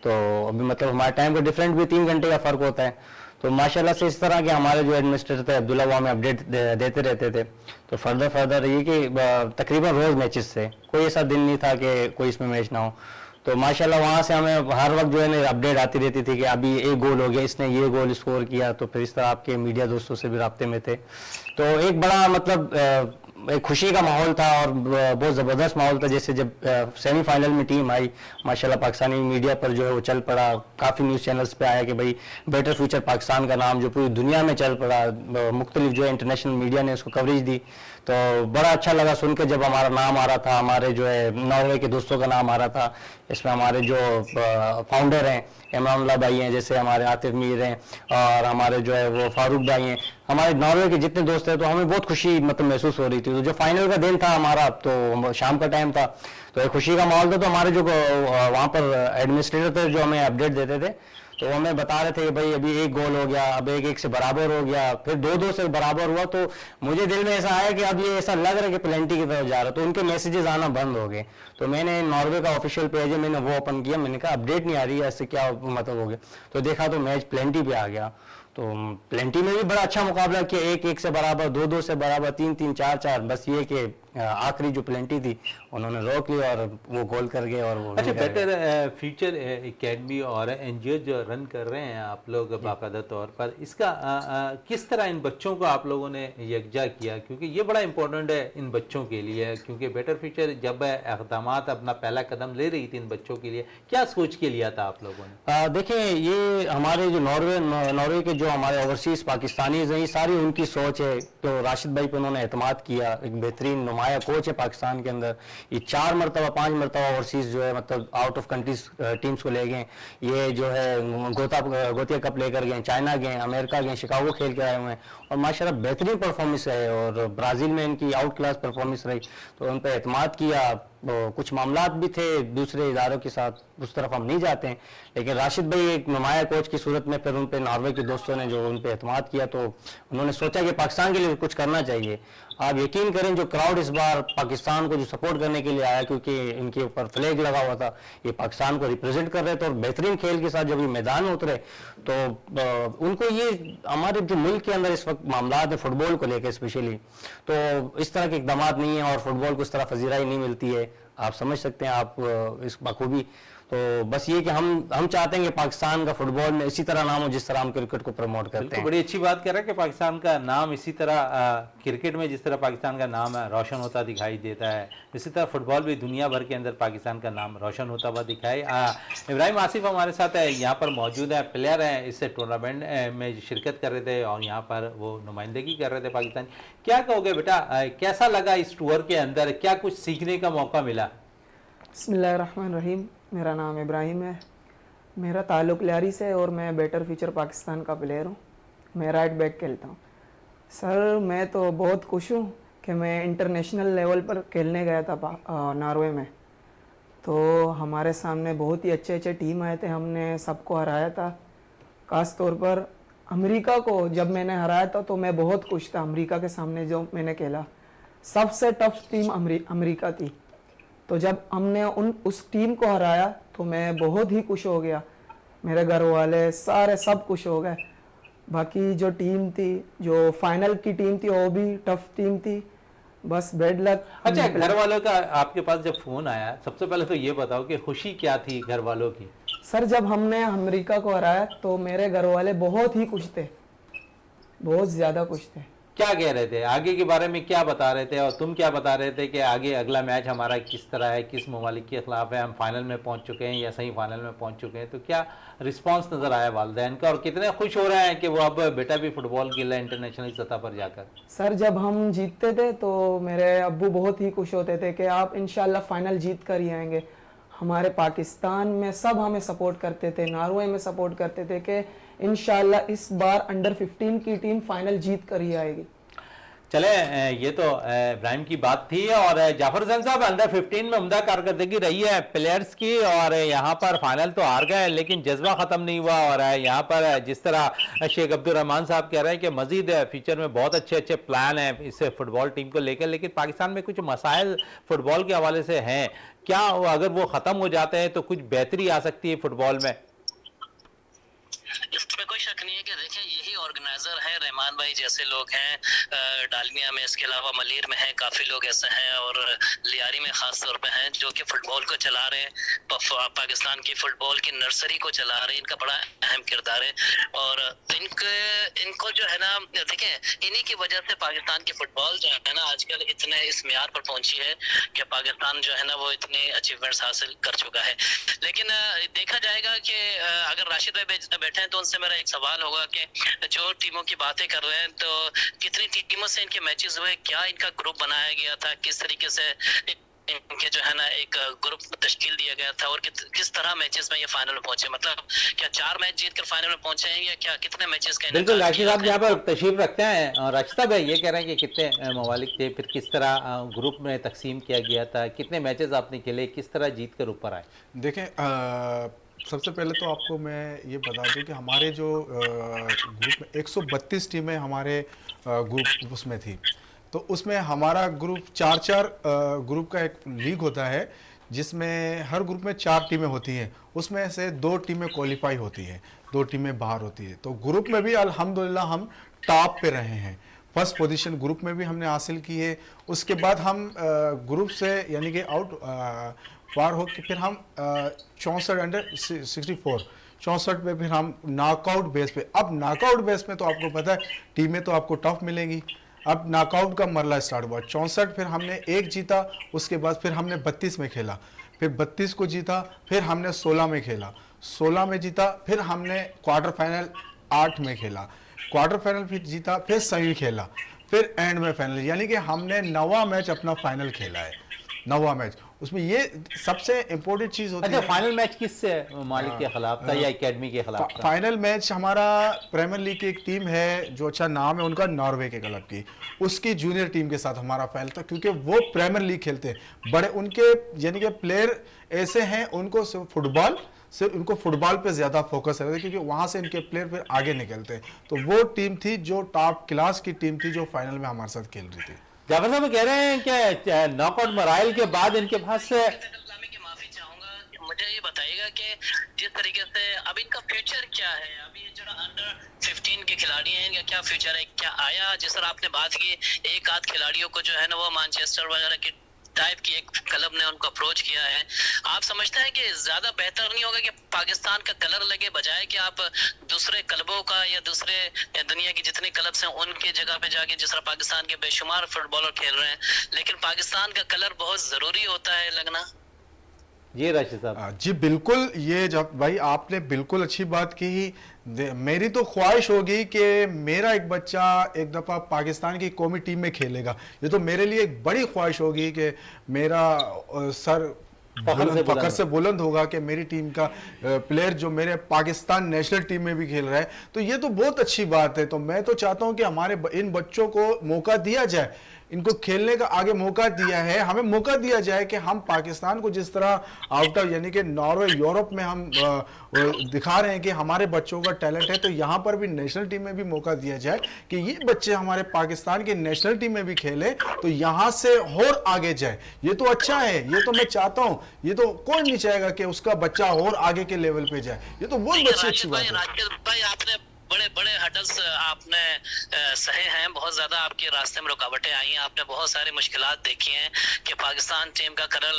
तो अभी मतलब हमारे टाइम का डिफरेंट भी 3 घंटे का फ़र्क होता है, तो माशाल्लाह से इस तरह के हमारे जो एडमिनिस्ट्रेटर थे अब्दुल्ला, वो हमें अपडेट देते रहते थे। तो फर्दर ये कि तकरीबन रोज़ मैचेस थे, कोई ऐसा दिन नहीं था कि कोई इसमें मैच ना हो। तो माशाल्लाह वहाँ से हमें हर वक्त जो है ना अपडेट आती रहती थी कि अभी एक गोल हो गया, इसने ये गोल स्कोर किया, तो फिर इस तरह आपके मीडिया दोस्तों से भी राब्ते में थे। तो एक बड़ा मतलब एक खुशी का माहौल था और बहुत ज़बरदस्त माहौल था। जैसे जब सेमीफाइनल में टीम आई, माशाल्लाह पाकिस्तानी मीडिया पर जो है वो चल पड़ा, काफ़ी न्यूज़ चैनल्स पे आया कि भाई बेटर फ्यूचर पाकिस्तान का नाम जो पूरी दुनिया में चल पड़ा, मुख्तलिफ जो है इंटरनेशनल मीडिया ने उसको कवरेज दी, तो बड़ा अच्छा लगा सुन के जब हमारा नाम आ रहा था, हमारे जो है नॉर्वे के दोस्तों का नाम आ रहा था। इसमें हमारे जो फाउंडर हैं इमरान भाई हैं, जैसे हमारे आतिफ मीर हैं, और हमारे जो है वो फारूक भाई हैं, हमारे नॉर्वे के जितने दोस्त हैं, तो हमें बहुत खुशी मतलब महसूस हो रही थी। तो जो फाइनल का दिन था हमारा, तो शाम का टाइम था, तो एक खुशी का माहौल था। तो हमारे जो वहाँ पर एडमिनिस्ट्रेटर थे जो हमें अपडेट देते थे, तो हमें बता रहे थे कि भाई अभी एक गोल हो गया, अब 1-1 से बराबर हो गया, फिर 2-2 से बराबर हुआ। तो मुझे दिल में ऐसा आया कि अब ये ऐसा लग रहा है कि प्लेंटी की तरफ जा रहा है, तो उनके मैसेजेस आना बंद हो गए। तो मैंने नॉर्वे का ऑफिशियल पेज है, मैंने वो ओपन किया, मैंने कहा अपडेट नहीं आ रही है, ऐसे क्या मतलब हो गया। तो देखा तो मैच प्लेंटी पे आ गया। तो प्लेंटी में भी बड़ा अच्छा मुकाबला किया, 1-1 से बराबर, 2-2 से बराबर, 3-3, 4-4, बस ये कि आखिरी जो प्लेंटी थी उन्होंने रोक ली और वो गोल कर गए। और वो अच्छा, बेटर फ्यूचर एकेडमी और एनजीओ जो रन कर रहे हैं आप लोग बाकायदा तौर पर, इसका किस तरह इन बच्चों को आप लोगों ने यकजा किया, क्योंकि ये बड़ा इंपॉर्टेंट है इन बच्चों के लिए, क्योंकि बेटर फ्यूचर जब इक़दाम अपना पहला कदम ले रही थी इन बच्चों के लिए, क्या सोच के लिया था आप लोगों ने? देखिए, ये हमारे जो नॉर्वे के जो हमारे ओवरसीज पाकिस्तानीज हैं, ये सारी उनकी सोच है। तो राशिद भाई पर उन्होंने एतमाद किया, एक बेहतरीन नुमाया कोच है पाकिस्तान के अंदर। ये 4 मरतबा 5 मरतबा ओवरसीज जो है मतलब आउट ऑफ कंट्रीज टीम्स को ले गए। ये जो है गोतिया कप लेकर गए, चाइना गए, अमेरिका गए, शिकागो खेल के आए हुए हैं, और माशाल्लाह बेहतरीन परफॉर्मेंस है, और ब्राज़ील में इनकी आउट क्लास परफॉर्मेंस रही। तो उन पर एतमाद किया, कुछ मामलात भी थे दूसरे इदारों के साथ, उस तरफ हम नहीं जाते हैं। लेकिन राशिद भाई एक नुमाया कोच की सूरत में फिर उन पे नॉर्वे के दोस्तों ने जो उन पे एतमाद किया, तो उन्होंने सोचा कि पाकिस्तान के लिए कुछ करना चाहिए। आप यकीन करें जो क्राउड इस बार पाकिस्तान को जो सपोर्ट करने के लिए आया, क्योंकि इनके ऊपर फ्लैग लगा हुआ था, ये पाकिस्तान को रिप्रेजेंट कर रहे थे और बेहतरीन खेल के साथ जब ये मैदान में उतरे तो उनको ये हमारे जो मुल्क के अंदर इस वक्त मामला है फुटबॉल को लेकर स्पेशली, तो इस तरह के इकदाम नहीं है और फुटबॉल को इस तरह फजीराई नहीं मिलती है, आप समझ सकते हैं आप इस बखूबी। तो बस ये कि हम चाहते हैं कि पाकिस्तान का फुटबॉल में इसी तरह नाम हो जिस तरह हम क्रिकेट को प्रमोट करते हैं। बड़ी अच्छी बात कर रहे हैं कि पाकिस्तान का नाम इसी तरह क्रिकेट में जिस तरह पाकिस्तान का नाम है रोशन होता दिखाई देता है, इसी तरह फुटबॉल भी दुनिया भर के अंदर पाकिस्तान का नाम रोशन होता हुआ दिखाई। इब्राहिम आसिफ हमारे साथ है, यहाँ पर मौजूद है, प्लेयर हैं, इस टूर्नामेंट में शिरकत कर रहे थे और यहाँ पर वो नुमाइंदगी कर रहे थे पाकिस्तान। क्या कहोगे बेटा, कैसा लगा इस टूर के अंदर, क्या कुछ सीखने का मौका मिला? बिस्मिल्लाहिर्रहमानिर्रहीम, मेरा नाम इब्राहिम है, मेरा ताल्लुक़ लियारी से और मैं बेटर फ्यूचर पाकिस्तान का प्लेयर हूँ। मैं राइट बैक खेलता हूँ। सर मैं तो बहुत खुश हूँ कि मैं इंटरनेशनल लेवल पर खेलने गया था नॉर्वे में, तो हमारे सामने बहुत ही अच्छे अच्छे टीम आए थे, हमने सबको हराया था। ख़ास तौर पर अमेरिका को जब मैंने हराया था तो मैं बहुत खुश था। अमेरिका के सामने जो मैंने खेला, सबसे टफ टीम अमेरिका थी, तो जब हमने उस टीम को हराया तो मैं बहुत ही खुश हो गया, मेरे घर वाले सारे सब खुश हो गए। बाकी जो टीम थी, जो फाइनल की टीम थी, वो भी टफ टीम थी, बस बेड लक। अच्छा, घर वालों का आपके पास जब फोन आया, सबसे पहले तो ये बताओ कि खुशी क्या थी घर वालों की? सर जब हमने अमेरिका को हराया तो मेरे घर वाले बहुत ही खुश थे, बहुत ज़्यादा खुश थे। क्या कह रहे थे, आगे के बारे में क्या बता रहे थे और तुम क्या बता रहे थे कि आगे अगला मैच हमारा किस तरह है, किस ममालिक के खिलाफ है, हम फाइनल में पहुंच चुके हैं या सही फाइनल में पहुंच चुके हैं? तो क्या रिस्पांस नजर आया वालिदैन का और कितने खुश हो रहे हैं कि वो अब बेटा भी फुटबॉल खेल रहे हैं इंटरनेशनल सतह पर जाकर? सर जब हम जीतते थे तो मेरे अब्बू बहुत ही खुश होते थे कि आप इंशाल्लाह फाइनल जीत कर ही आएंगे। हमारे पाकिस्तान में सब हमें सपोर्ट करते थे, नॉर्वे में सपोर्ट करते थे कि इंशाल्लाह इस बार अंडर 15 की टीम फाइनल जीत कर ही आएगी। चले, ये तो इब्राहिम की बात थी। और जाफर हुसैन साहब, अंडर 15 में उम्दा कारकर्दगी रही है प्लेयर्स की और यहाँ पर फाइनल तो हार गए लेकिन जज्बा ख़त्म नहीं हुआ। और यहाँ पर जिस तरह शेख अब्दुल रहमान साहब कह रहे हैं कि मजीद फ्यूचर में बहुत अच्छे अच्छे प्लान हैं इस फुटबॉल टीम को लेकर, लेकिन पाकिस्तान में कुछ मसाइल फुटबॉल के हवाले से हैं, क्या अगर वो ख़त्म हो जाते हैं तो कुछ बेहतरी आ सकती है फुटबॉल में? इसमें कोई शक नहीं है कि देखिए यही ऑर्गेनाइजर है, रहमान भाई जैसे लोग हैं, डालमिया में, इसके अलावा मलीर में हैं, काफ़ी लोग ऐसे हैं और लियारी में ख़ास तौर पे हैं जो कि फ़ुटबॉल को चला रहे हैं, पाकिस्तान की फ़ुटबॉल की नर्सरी को चला रहे हैं। इनका बड़ा अहम किरदार है और इनको जो है ना, देखें इन्हीं की वजह से पाकिस्तान की फ़ुटबॉल जो है ना आजकल इतने इस मियार पर पहुंची है कि पाकिस्तान जो है ना वो इतने अचीवमेंट्स हासिल कर चुका है। लेकिन देखा जाएगा कि अगर राशिद भाई बैठे हैं तो उनसे मेरा एक सवाल होगा कि जो टीमों की बातें कर रहे हैं तो कितनी टीमों से इनके मैचेस हुए, क्या इनका ग्रुप बनाया गया था, किस तरीके से इनके जो है ना एक ग्रुप तश्कील दिया गया था और किस तरह मैचेस में ये फाइनल में पहुंचे, मतलब क्या 4 मैच जीत कर फाइनल में पहुंचे हैं या क्या, कितने मैचेस का? बिल्कुल, राशिद साहब यहाँ पर तशरीफ रखते हैं और राशिद साहब ये कह रहे हैं कि कितने ममालिक थे, फिर किस तरह ग्रुप में तकसीम किया गया था, कितने मैचेस आपने खेले, किस तरह जीत कर ऊपर आए? देखें, सबसे पहले तो आपको मैं ये बता दूं कि हमारे जो ग्रुप में 132 टीमें हमारे ग्रुप उसमें थी, तो उसमें हमारा ग्रुप 4-4 ग्रुप का एक लीग होता है जिसमें हर ग्रुप में 4 टीमें होती हैं, उसमें से 2 टीमें क्वालिफाई होती हैं, 2 टीमें बाहर होती है। तो ग्रुप में भी अल्हम्दुलिल्लाह हम टॉप पे रहे हैं, फर्स्ट पोजीशन ग्रुप में भी हमने हासिल की है। उसके बाद हम ग्रुप से यानी कि आउट पार हो के फिर हम 64 अंडर 64 पे फिर हम नॉकआउट बेस पे, अब नॉकआउट बेस में तो आपको पता है टीमें तो आपको टफ मिलेंगी। अब नॉकआउट का मरला स्टार्ट हुआ 64, फिर हमने 1 जीता, उसके बाद फिर हमने 32 में खेला, फिर 32 को जीता, फिर हमने 16 में खेला, 16 में जीता, फिर हमने क्वार्टर फाइनल 8 में खेला, क्वार्टर फाइनल फिर जीता, फिर सेमी खेला, फिर एंड में फाइनल, यानी कि हमने 9वां मैच अपना फाइनल खेला है, 9वां मैच। उसमें ये सबसे इम्पोर्टेंट चीज होती अच्छा, है। फाइनल मैच किससे मालिक के खिलाफ था या एकेडमी के खिलाफ था? फाइनल मैच हमारा प्रीमियर लीग की एक टीम है जो अच्छा नाम है उनका, नॉर्वे के क्लब की, उसकी जूनियर टीम के साथ हमारा फाइनल था, क्योंकि वो प्रीमियर लीग खेलते हैं। बड़े उनके यानी कि प्लेयर ऐसे हैं, उनको सिर्फ उनको फुटबॉल पे ज्यादा फोकस है, क्योंकि वहां से इनके प्लेयर फिर आगे निकलते हैं। तो वो टीम थी जो टॉप क्लास की टीम थी, जो फाइनल में हमारे साथ खेल रही थी। जाफर साहब कह रहे हैं कि नॉकआउट मराइल के बाद इनके पास गुलामी की माफी चाहूंगा। मुझे ये बताइएगा कि जिस तरीके से अब इनका फ्यूचर क्या है, अभी जो अंडर 15 के खिलाड़ी हैं, इनका क्या फ्यूचर है? क्या आया जिस तरह आपने बात की, एक आध खिलाड़ियों को जो है ना वो मैनचेस्टर वगैरह की टाइप की एक क्लब ने उनको अप्रोच किया है, आप समझते हैं कि ज्यादा बेहतर नहीं होगा कि पाकिस्तान का कलर लगे, बजाय कि आप दूसरे क्लबों का या दूसरे दुनिया की जितने क्लब्स हैं उनके जगह पे जाके, जिस तरह पाकिस्तान के बेशुमार फुटबॉलर खेल रहे हैं, लेकिन पाकिस्तान का कलर बहुत जरूरी होता है लगना? जी राशिद साहब। जी बिल्कुल, ये जब भाई आपने बिल्कुल अच्छी बात की। मेरी तो ख्वाहिश होगी कि मेरा एक बच्चा एक दफ़ा पाकिस्तान की कौमी टीम में खेलेगा। ये तो मेरे लिए एक बड़ी ख्वाहिश होगी कि मेरा सर फखर से बुलंद होगा कि मेरी टीम का प्लेयर जो मेरे पाकिस्तान नेशनल टीम में भी खेल रहा है। तो ये तो बहुत अच्छी बात है। तो मैं तो चाहता हूं कि हमारे इन बच्चों को मौका दिया जाए, इनको खेलने का आगे मौका दिया है, हमें मौका दिया जाए कि हम पाकिस्तान को जिस तरह आउट ऑफ यानी कि नॉर्वे यूरोप में हम दिखा रहे हैं कि हमारे बच्चों का टैलेंट है, तो यहाँ पर भी नेशनल टीम में भी मौका दिया जाए कि ये बच्चे हमारे पाकिस्तान की नेशनल टीम में भी खेले, तो यहाँ से और आगे जाए। ये तो अच्छा है, ये तो मैं चाहता हूँ, ये तो कोई नहीं चाहेगा कि उसका बच्चा और आगे के लेवल पे जाए। ये तो बहुत अच्छी बात है। राशिद भाई, आपने बड़े बड़े हडल्स आपने सहे हैं, बहुत ज्यादा आपके रास्ते में रुकावटें आई हैं, आपने बहुत सारी मुश्किलात देखी हैं कि पाकिस्तान टीम का कलर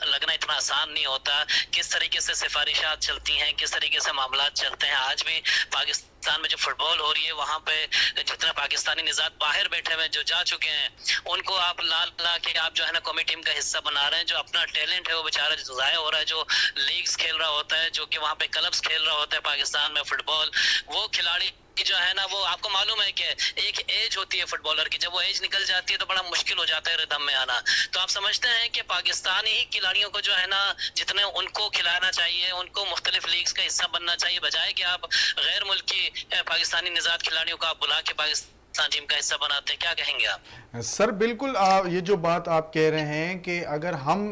लगना इतना आसान नहीं होता, किस तरीके से सिफारिशात चलती हैं, किस तरीके से मामलात चलते हैं। आज भी पाकिस्तान में जो फुटबॉल हो रही है, वहाँ पे जितने पाकिस्तानी निजात बाहर बैठे हुए जो जा चुके हैं, उनको आप ला के आप जो है ना कौमी टीम का हिस्सा बना रहे हैं। जो अपना टैलेंट है वो बेचारा जो ज़ाया हो रहा है, जो लीग्स खेल रहा होता है, जो कि वहाँ पे क्लब्स खेल रहा होता है पाकिस्तान में फुटबॉल, वो खिलाड़ी जो है ना, वो आपको मालूम है कि एक एज होती है फुटबॉलर की, जब वो एज निकल जाती है तो बड़ा मुश्किल हो जाता है रिदम में आना। तो आप समझते हैं कि पाकिस्तानी ही खिलाड़ियों को जो है ना, जितने उनको खिलाना चाहिए, उनको मुख्तलिफ लीग्स का हिस्सा बनना चाहिए, बजाय कि आप गैर मुल्की पाकिस्तानी निजात खिलाड़ियों को आप बुला के पाकिस्तान टीम का हिस्सा बनाते हैं। क्या कहेंगे आप? सर बिल्कुल, ये जो बात आप कह रहे हैं कि अगर हम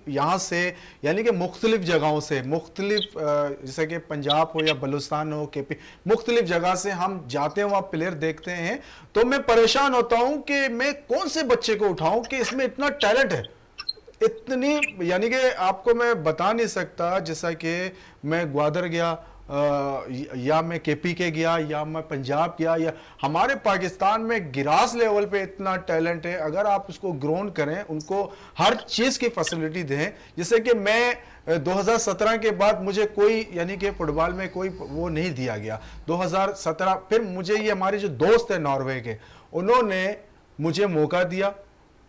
यहाँ से यानी कि मुख्तलिफ जगहों से, मुख्तलिफ जैसे कि पंजाब हो या बलूचिस्तान हो, केपी, मुख्तलिफ जगह से हम जाते हैं, वहाँ प्लेयर देखते हैं, तो मैं परेशान होता हूँ कि मैं कौन से बच्चे को उठाऊं कि इसमें इतना टैलेंट है, इतनी यानी कि आपको मैं बता नहीं सकता। जैसा कि मैं ग्वादर गया, या मैं केपी के गया, या मैं पंजाब गया, या हमारे पाकिस्तान में गिरास लेवल पे इतना टैलेंट है। अगर आप उसको ग्रोन करें, उनको हर चीज़ की फैसिलिटी दें। जैसे कि मैं 2017 के बाद मुझे कोई यानी कि फुटबॉल में कोई वो नहीं दिया गया 2017, फिर मुझे ये हमारे जो दोस्त हैं नॉर्वे के, उन्होंने मुझे मौका दिया,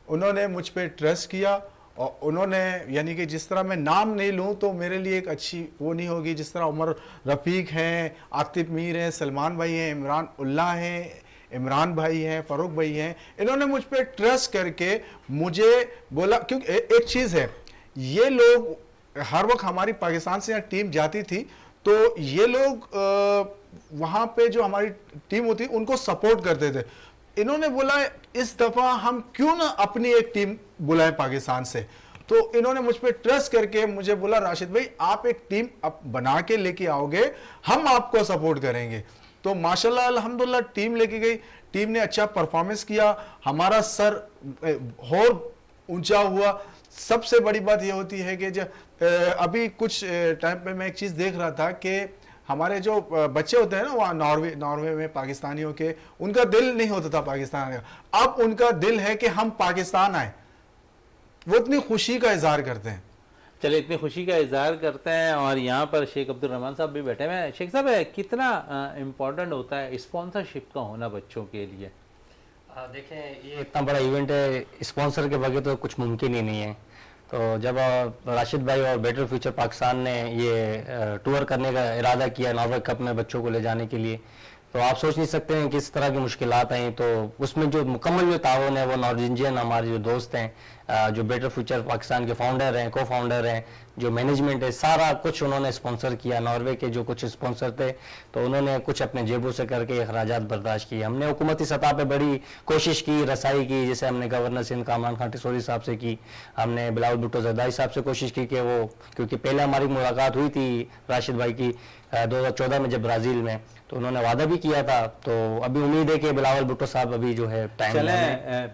उन्होंने मुझ पर ट्रस्ट किया, और उन्होंने यानी कि जिस तरह मैं नाम नहीं लूँ तो मेरे लिए एक अच्छी वो नहीं होगी, जिस तरह उमर रफ़ीक हैं, आतिफ मीर हैं, सलमान भाई हैं, इमरान उल्ला हैं, इमरान भाई हैं, फ़ारूक भाई हैं, इन्होंने मुझ पर ट्रस्ट करके मुझे बोला। क्योंकि एक चीज़ है, ये लोग हर वक्त हमारी पाकिस्तान से यहाँ टीम जाती थी, तो ये लोग वहाँ पे जो हमारी टीम होती उनको सपोर्ट करते थे। इन्होंने बोला इस दफा हम क्यों ना अपनी एक टीम बुलाएं पाकिस्तान से, तो इन्होंने मुझ पर ट्रस्ट करके मुझे बोला, राशिद भाई आप एक टीम बना के लेके आओगे, हम आपको सपोर्ट करेंगे। तो माशाल्लाह अल्हम्दुलिल्लाह टीम लेके गई, टीम ने अच्छा परफॉर्मेंस किया, हमारा सर और ऊंचा हुआ। सबसे बड़ी बात यह होती है कि जब अभी कुछ टाइम पे मैं एक चीज देख रहा था कि हमारे जो बच्चे होते हैं ना वहाँ नॉर्वे में पाकिस्तानियों के, उनका दिल नहीं होता था पाकिस्तान आने का, अब उनका दिल है कि हम पाकिस्तान आए। वो इतनी खुशी का इजहार करते हैं। चलिए, इतनी खुशी का इजहार करते हैं। और यहाँ पर शेख अब्दुल रहमान साहब भी बैठे हुए हैं। शेख साहब, कितना इम्पोर्टेंट होता है स्पॉन्सरशिप का होना बच्चों के लिए? देखें, ये इतना बड़ा इवेंट है, स्पॉन्सर के बगैर तो कुछ मुमकिन ही नहीं है। तो जब राशिद भाई और बेटर फ्यूचर पाकिस्तान ने ये टूर करने का इरादा किया नॉर्वे कप में बच्चों को ले जाने के लिए, तो आप सोच नहीं सकते हैं किस तरह की मुश्किलात आई। तो उसमें जो मुकम्मल जो ताउन है वो नॉर्वेजियन हमारे जो दोस्त हैं जो बेटर फ्यूचर पाकिस्तान के फाउंडर हैं, को फाउंडर हैं, जो मैनेजमेंट है, सारा कुछ उन्होंने स्पॉन्सर किया। नॉर्वे के जो कुछ स्पॉन्सर थे तो उन्होंने कुछ अपने जेबों से करके अखराजात बर्दाश्त किए। हमने हुकूमती सतह पे बड़ी कोशिश की, रसाई की, जैसे हमने गवर्नर सिंध कामरान खान टिसोरी साहब से की, हमने बिलावल भुट्टो जरदारी साहब से कोशिश की कि वो, क्योंकि पहले हमारी मुलाकात हुई थी राशिद भाई की 2014 में जब ब्राज़ील में, तो उन्होंने वादा भी किया था। तो अभी उम्मीद है कि बिलावल भुट्टो साहब अभी जो है टाइम चले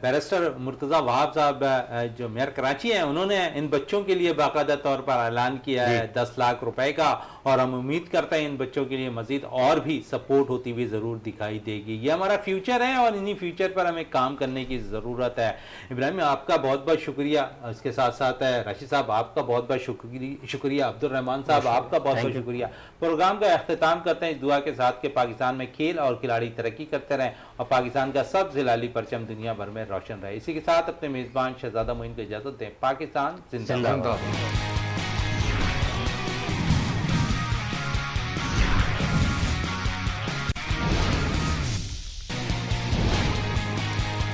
बैरिस्टर मुर्तज़ा वहाब साहब जो मेयर कराची हैं, उन्होंने इन बच्चों के लिए बाकायदा तौर पर ऐलान किया है 10 लाख रुपए का, और हम उम्मीद करते हैं इन बच्चों के लिए मजीद और भी सपोर्ट होती हुई ज़रूर दिखाई देगी। ये हमारा फ्यूचर है और इन्हीं फ्यूचर पर हमें काम करने की ज़रूरत है। इब्राहिम, आपका बहुत बहुत शुक्रिया। इसके साथ साथ राशिद साहब आपका बहुत बहुत शुक्रिया। अब्दुल रहमान साहब आपका बहुत बहुत शुक्रिया। प्रोग्राम का अख्तिताम करते हैं इस दुआ के साथ कि पाकिस्तान में खेल और खिलाड़ी तरक्की करते रहें और पाकिस्तान का सबसे लाली परचम दुनिया भर में रोशन रहे। इसी के साथ अपने मेज़बान शहजादा मोइन को इजाज़त दें। पाकिस्तान जिंदाबाद।